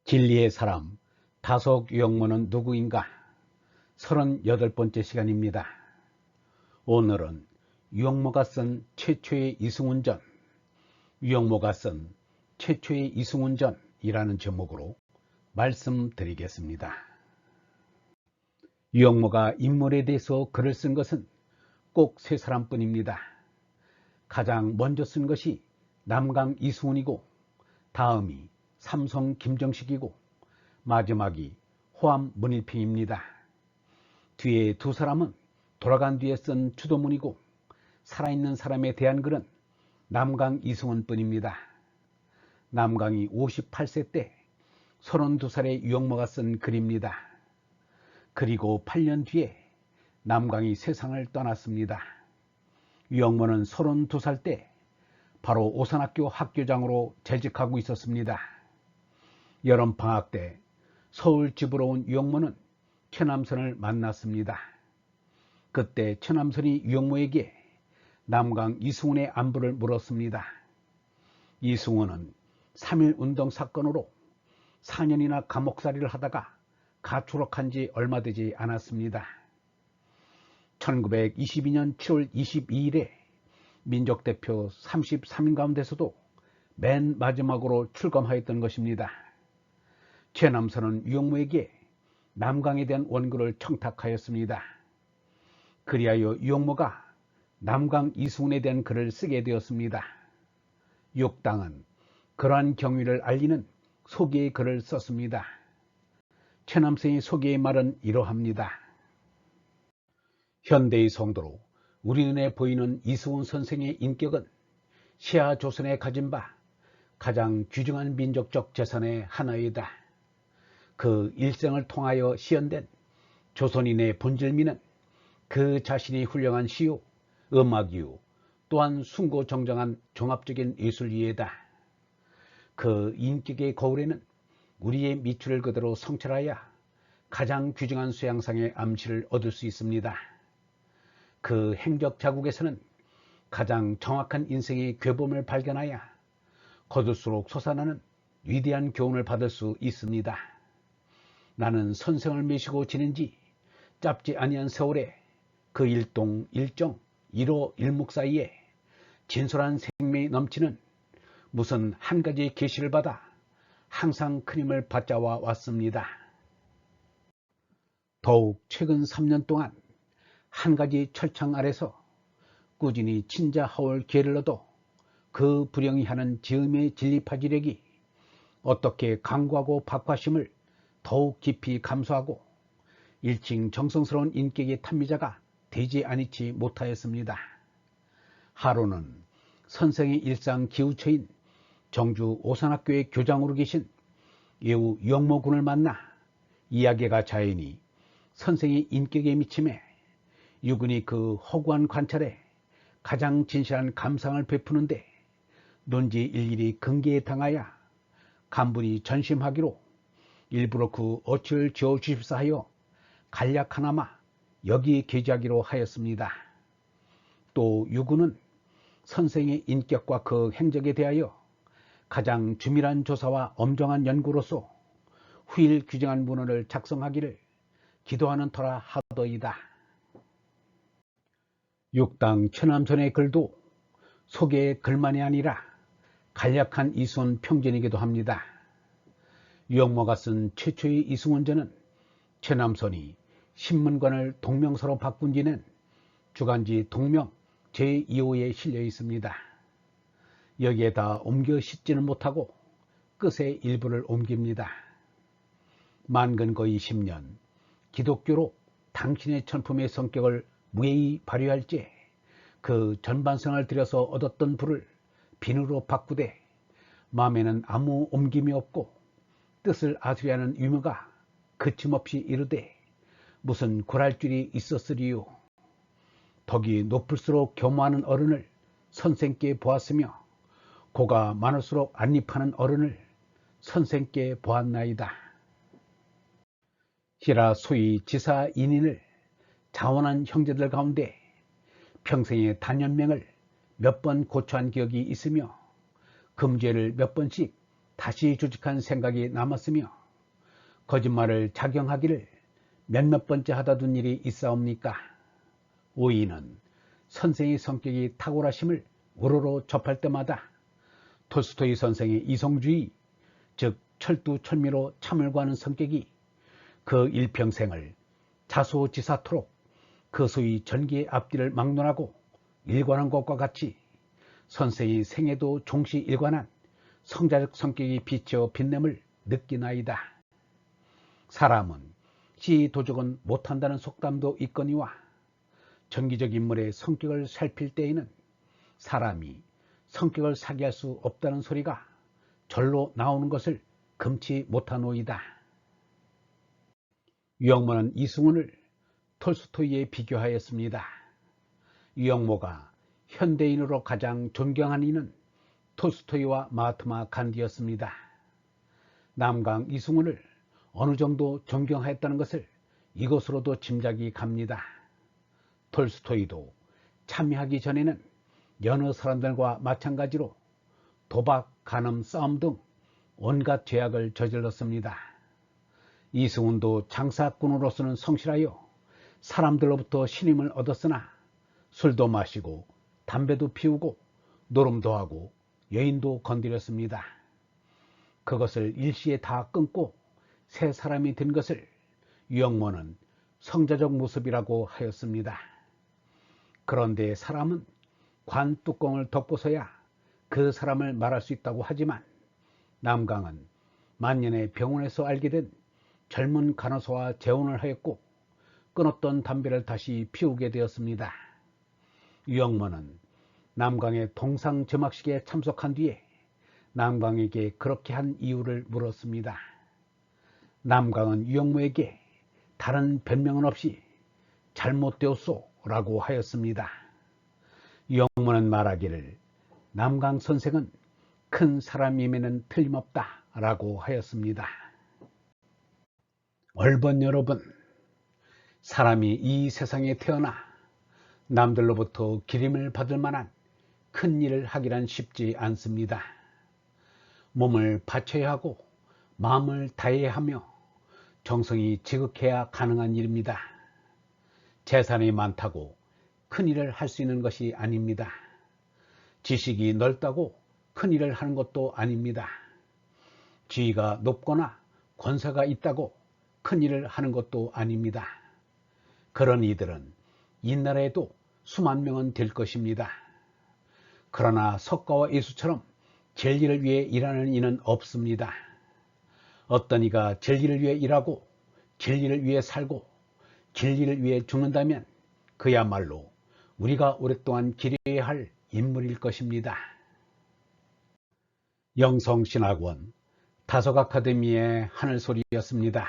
진리의 사람 다속 유영모는 누구인가? 38번째 시간입니다. 오늘은 유영모가 쓴 최초의 이승훈전, 유영모가 쓴 최초의 이승훈전이라는 제목으로 말씀드리겠습니다. 유영모가 인물에 대해서 글을 쓴 것은 꼭 세 사람뿐입니다. 가장 먼저 쓴 것이 남강 이승훈이고, 다음이 삼성 김정식이고, 마지막이 호암 문일평입니다. 뒤에 두 사람은 돌아간 뒤에 쓴 추도문이고, 살아있는 사람에 대한 글은 남강 이승훈 뿐입니다. 남강이 58세 때 32살의 유영모가 쓴 글입니다. 그리고 8년 뒤에 남강이 세상을 떠났습니다. 유영모는 32살 때 바로 오산학교 학교장으로 재직하고 있었습니다. 여름방학 때 서울 집으로 온 유영모는 최남선을 만났습니다. 그때 최남선이 유영모에게 남강 이승훈의 안부를 물었습니다. 이승훈은 3.1운동 사건으로 4년이나 감옥살이를 하다가 가출옥한 지 얼마 되지 않았습니다. 1922년 7월 22일에 민족대표 33인 가운데서도 맨 마지막으로 출검하였던 것입니다. 최남선은 유영모에게 남강에 대한 원고를 청탁하였습니다. 그리하여 유영모가 남강 이승훈에 대한 글을 쓰게 되었습니다. 육당은 그러한 경위를 알리는 소개의 글을 썼습니다. 최남선의 소개의 말은 이러합니다. 현대의 성도로 우리 눈에 보이는 이승훈 선생의 인격은 시아 조선에 가진 바 가장 귀중한 민족적 재산의 하나이다. 그 일생을 통하여 시연된 조선인의 본질미는 그 자신이 훌륭한 시요, 음악이요, 또한 숭고정정한 종합적인 예술이에다. 그 인격의 거울에는 우리의 미추를 그대로 성찰하여 가장 귀중한 쇠향상의 암시를 얻을 수 있습니다. 그 행적 자국에서는 가장 정확한 인생의 괴범을 발견하여 거둘수록 솟아나는 위대한 교훈을 받을 수 있습니다. 나는 선생을 메시고 지낸 지 짧지 아니한 세월에 그 일동, 일정, 일호, 일묵 사이에 진솔한 생명이 넘치는 무슨 한 가지 계시를 받아 항상 큰 힘을 받자와 왔습니다. 더욱 최근 3년 동안 한 가지 철창 아래서 꾸준히 친자하올 기회를 얻어 그 불영이 하는 지음의 진리파지력이 어떻게 강구하고 박화심을 더욱 깊이 감수하고 일칭 정성스러운 인격의 탐미자가 되지 아니치 못하였습니다. 하루는 선생의 일상 기우처인 정주 오산학교의 교장으로 계신 예우 유영모 군을 만나 이야기가 자연히 선생의 인격에 미침에 유군이 그 허구한 관찰에 가장 진실한 감상을 베푸는데 논지 일일이 근계에 당하여 간분히 전심하기로 일부러 그 어치를 지어 주십사 하여 간략하나마 여기에 계좌하기로 하였습니다. 또 유군은 선생의 인격과 그 행적에 대하여 가장 주밀한 조사와 엄정한 연구로서 후일 규정한 문헌을 작성하기를 기도하는 터라 하더이다. 육당 최남선의 글도 소개의 글만이 아니라 간략한 이승훈 평전이기도 합니다. 유영모가 쓴 최초의 이승훈전은 최남선이 신문관을 동명서로 바꾼 뒤는 주간지 동명 제2호에 실려 있습니다. 여기에다 옮겨 싣지는 못하고 끝의 일부를 옮깁니다. 만근 거의 10년 기독교로 당신의 천품의 성격을 무해히 발휘할지 그 전반성을 들여서 얻었던 부를 비누로 바꾸되 마음에는 아무 옮김이 없고 뜻을 아수리하는 유머가 그침없이 이르되 무슨 굴할 줄이 있었으리요. 덕이 높을수록 교모하는 어른을 선생께 보았으며 고가 많을수록 안립하는 어른을 선생께 보았나이다. 히라 소위 지사인인을 자원한 형제들 가운데 평생의 단연맹을 몇 번 고초한 기억이 있으며 금죄를 몇 번씩 다시 주직한 생각이 남았으며 거짓말을 작용하기를 몇몇 번째 하다 둔 일이 있사옵니까? 오이는 선생의 성격이 탁월하심을 우러러 접할 때마다 톨스토이 선생의 이성주의, 즉 철두철미로 참을 구하는 성격이 그 일평생을 자소지사토록 그 소위 전기의 앞뒤를 막론하고 일관한 것과 같이 선생의 생애도 종시 일관한 성자적 성격이 비쳐 빛냄을 느끼나이다. 사람은 시 도적은 못한다는 속담도 있거니와 정기적 인물의 성격을 살필 때에는 사람이 성격을 사기할 수 없다는 소리가 절로 나오는 것을 금치 못하노이다. 유영모는 이승훈을 톨스토이에 비교하였습니다. 유영모가 현대인으로 가장 존경한 이는 톨스토이와 마하트마 간디였습니다. 남강 이승훈을 어느 정도 존경하였다는 것을 이것으로도 짐작이 갑니다. 톨스토이도 참여하기 전에는 여느 사람들과 마찬가지로 도박, 간음, 싸움 등 온갖 죄악을 저질렀습니다. 이승훈도 장사꾼으로서는 성실하여 사람들로부터 신임을 얻었으나 술도 마시고 담배도 피우고 노름도 하고 여인도 건드렸습니다. 그것을 일시에 다 끊고 새 사람이 된 것을 유영모는 성자적 모습이라고 하였습니다. 그런데 사람은 관 뚜껑을 덮고서야 그 사람을 말할 수 있다고 하지만 남강은 만년에 병원에서 알게 된 젊은 간호사와 재혼을 하였고 끊었던 담배를 다시 피우게 되었습니다. 유영모는 남강의 동상점학식에 참석한 뒤에 남강에게 그렇게 한 이유를 물었습니다. 남강은 유영모에게 다른 변명은 없이 잘못되었소 라고 하였습니다. 유영모는 말하기를 남강 선생은 큰 사람임에는 틀림없다 라고 하였습니다. 얼번 여러분, 사람이 이 세상에 태어나 남들로부터 기림을 받을 만한 큰 일을 하기란 쉽지 않습니다. 몸을 바쳐야 하고 마음을 다해야 하며 정성이 지극해야 가능한 일입니다. 재산이 많다고 큰 일을 할 수 있는 것이 아닙니다. 지식이 넓다고 큰 일을 하는 것도 아닙니다. 지위가 높거나 권세가 있다고 큰 일을 하는 것도 아닙니다. 그런 이들은 이 나라에도 수만 명은 될 것입니다. 그러나 석가와 예수처럼 진리를 위해 일하는 이는 없습니다. 어떤 이가 진리를 위해 일하고 진리를 위해 살고 진리를 위해 죽는다면 그야말로 우리가 오랫동안 기려야 할 인물일 것입니다. 영성신학원 다속아카데미의 하늘소리였습니다.